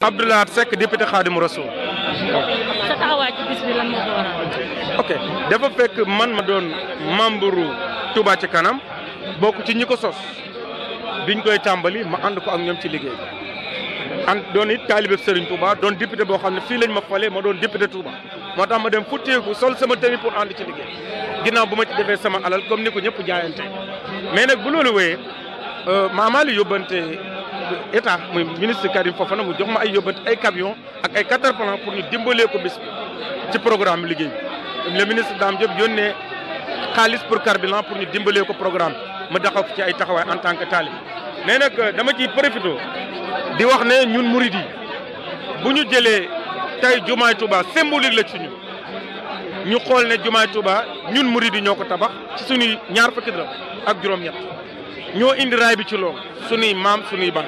Abdoulaye Seck député Khadimou Rassoul. sa taxawaay ci bis bi lan moo ko waral. ok dafa fekk man ma doon membre Touba ci kanam bokk ci ñi ko sos biñ koy tàmbali ma ànd ko ak ñoom ci liggéey ànd doon it taalibe Serigne Touba doon député boo xam ne fii lañ ma falee ma doon député Touba moo tax ma dem futteeku sol sama tenue pour ànd ci liggéey ginnaaw bu ma ci defee sama alal comme ni ko ñëpp jaayante mais nag bu loolu wéyee maamaali yóbbante état muy ministre Karim Fofana mu jox ma ay yóbbante ay camion ak ay cataplan pour ñu dimbalee ko bis bi ci programme liggéey bi le ministre Dame Diop yónnee xaalis pour carburant pour ñu dimbalee ko programme ma daxaw ci ay taxawaay en tant que talib mais nag dama ciy profité di wax ne ñun murid yi bu ñu jëlee tey jumaay Touba symbolique la ci ñun ñu xool ne jumaay Touba ñun murid yi ñoo ko tabax ci suñuy ñaar fukki dërëm ak juróom-ñett ñoo indi raay bi ci loolu suñuy maam suñuy ban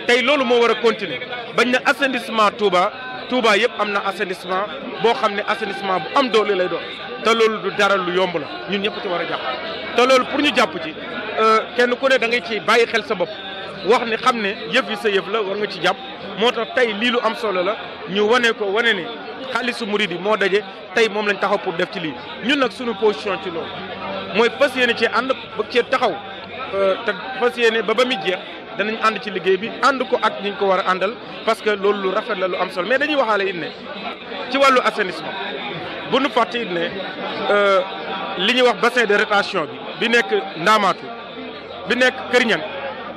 tey loolu moo war a continuer bañ na assainissement Touba yëpp am na assainissement boo xam ne assainissement bu am doole lay doon te loolu du dara lu yomb la ñun ñëpp ci war a jàpp te loolu pour ñu jàpp ci kenn ku ne da ngay ci bàyyi xel sa bopp wax ne xam ne yëf yi sa yëf la war nga ci jàpp moo tax tey lii lu am solo la ñu wane ko wane ne xaalisu murid yi moo daje tey moom lañ taxaw pour def ci lii ñun nag suñu position ci loolu mooy fas yéene ci ànd ba cee taxaw te fas yéene ba muy jeex danañ ànd ci liggéey bi ànd ko ak ñi ñu ko war a àndal parce que loolu lu rafet la lu am solo mais dañuy waxaale it ne ci wàllu assainissement bu nu fàtte it ne li ñuy wax bassin de rétention bi nekk Ndaamaatu bi nekk Kër Ñang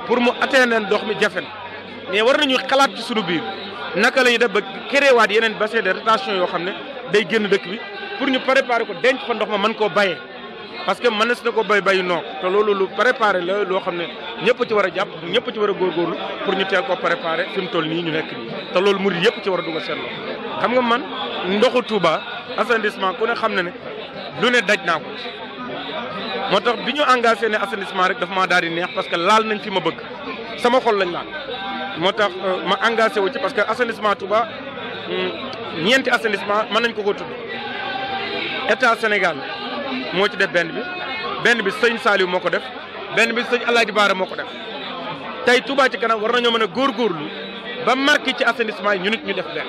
pour mu atteindre ndox mi jafe na mais war nañu xalaat ci sunu biir naka la ñuy def ba créewaat yeneen bassin de rétention yoo xam ne day génn dëkk bi pour ñu préparer ko denc fa ndox ma mën koo bayee parce que mënees na ko bayu noor te loolu lu préparé la loo xam ne ñëpp ci war a jàpp ñëpp ci war a góorgóorlu pour ñu teel ko préparé fi mu toll nii ñu nekk nii te loolu murid yëpp ci war a dugal seen loxo xam nga man ndoxu Touba assainissement ku ne xam na ne lu ne daj naa ko moo tax bi ñu engagé ne assainissement rek dafa maa daal di neex parce que laal nañ fi ma bëgg sama xol lañ laal moo tax ma engagé wu ci parce que assainissement Touba ñeenti assainissement mën nañ ko tudd état Sénégal moo ci def benn bi sëñ Saliou moo ko def benn bi sëñ Alaaji Baara moo ko def tey Touba ci kanam war nañoo mën a góorgóorlu ba marqué ci assainissement yi ñu nit ñu def benn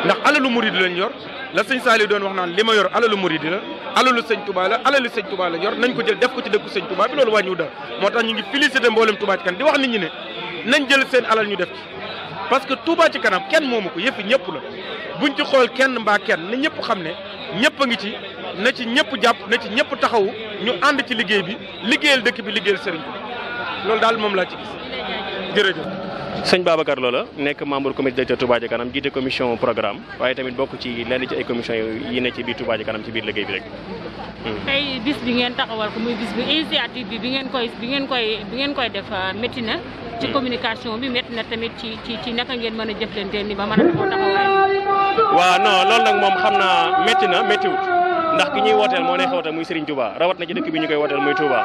ndax alalu murid lañ yor la sëñ Saliou doon wax naan li ma yor alalu murid la alalu sëñ Touba la alalu sëñ Touba la yor nañ ko jël def ko ci dëkku sëñ Touba bi loolu wàññiwu dara moo tax ñu ngi félicité mboolem Touba ci kanam di wax nit ñi ne nañ jël seen alal ñu def ci parce que Touba ci kanam kenn moomu ko yëfi ñëpp la buñ ci xool kenn mbaa kenn na ñëpp xam ne ñëpp a ngi ci na ci ñëpp jàpp na ci ñëpp taxawu ñu ànd ci liggéey bi liggéeyal dëkk bi liggéeyal sëriñ bi loolu daal moom laa ci gis jërëjëf. sëñ Babacar Loola nekk membre comité directeur Touba Ca Kanam jiite commission programme waaye tamit bokk ci lenn ci ay commission yi ne ci biir Touba Ca Kanam ci biir liggéey bi rek. tey bis bi ngeen taxawal ko muy bis bi initiative bi bi ngeen koy def métti na. ci communication bi métti na tamit ci naka ngeen mën a jëflante ni ba mën a taxawaay. waaw non loolu nag moom xam naa métti na méttiwut ndax ki ñuy wooteel moo neexee wooteel muy Serigne Touba rawat na ci dëkk bi ñu koy wooteel muy Touba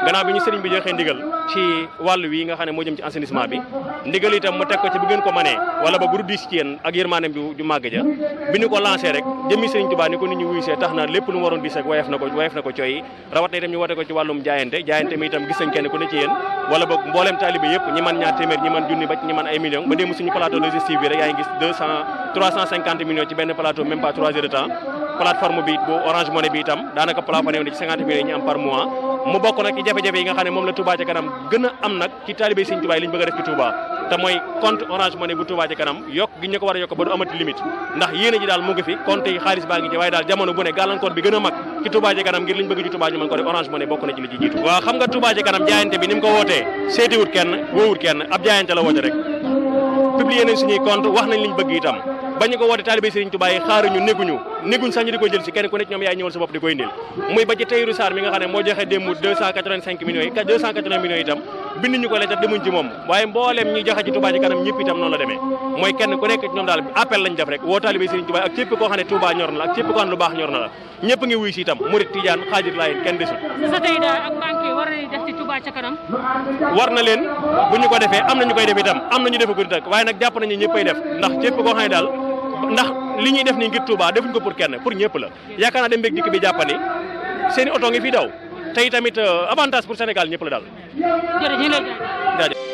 gannaaw bi ñu Serigne bi joxee ndigal ci wàllu wi nga xam ne moo jëm ci assainissement bi ndigal itam mu teg ko ci bu ngeen ko manee wala ba bu diis ci yéen ak yërmaanem ju màgg ja bi ñu ko lancé rek jëmmi Serigne Touba ni ko nit ñi wuyu see tax na lépp lu mu waroon diis rek wayef na ko cooy rawat na itam ñu woote ko ci wàllum jaayante mi itam gis nañ kenn ku ne ci yéen wala boog mbooleem taalibe yëpp ñi man ñaar téeméer ñi man junni ba ñi man ay millions ba démb suñu plateau logistique bi rek yaa ngi gis 350 millions ci benn plateau même pas 3 heures de temps plateforme bi bu Orange Money bi itam daanaka plafonné ci 50 millions yi ñu am par mois mu bokk nag ci jafe-jafe yi nga xam ne moom la Touba Ca Kanam gën a am nag ci taalibe Sëriñ Touba yi li ñu bëgg a def ci Touba te mooy compte Orange Money bu Touba Ca Kanam yokk gi ñu ko war a yokk ba du amati limite ndax yéene ji daal mu ngi fi compte yi xaalis baa ngi ci waaye daal jamono bu ne gàllankoor bi gën a mag ci Touba Ca Kanam ngir liñ bëgg ci Touba ñu mën ko def Orange Money bokk na ci li ci jiitu waaw xam nga Touba Ca Kanam jaayante bi ni mu ko wootee seetiwut kenn woowut kenn ab jaayante la woote rek publier nañ suñuy compte wax nañ liñ bëgg itam bañu ko woote taalibe Serigne Touba yi xaaruñu néguñ sax ñu di ko jël si kenn ku nekk ñoom yaay ñëwal sa bopp di koy indil muy ba ci Tayru Sarr mi nga xam ne moo joxe démb 285 millions yi 280 millions itam bind ñu ko lettre demuñ ci moom waaye mbooleem ñi joxe ci Touba Ca Kanam ñëpp itam noonu la demee mooy kenn ku nekk ñoom daal appel lañ def rek woo taalibe Serigne Touba ak képp koo xam ne Touba ñor na la ak képp koo xam ne lu baax ñor na la ñëpp ngi wuy si itam murit tijaan xaadir laayeen kenn desul ak banque war nañu def ci Touba Ca Kanam war na leen bu ñu ko defee am na ñu koy def itam am na ñu defagul itam waaye nag jàpp nañu ñëppay def ndax képp koo xam ne daal ndax li ñuy def nii ngir Touba defuñ ko pour kenn pour ñëpp la yaakaar naa dem mbég dikk bi jàppani seeni oto ngi fi daw tey tamit avantage pour Sénégal ñëpp la daal. jërëjëf.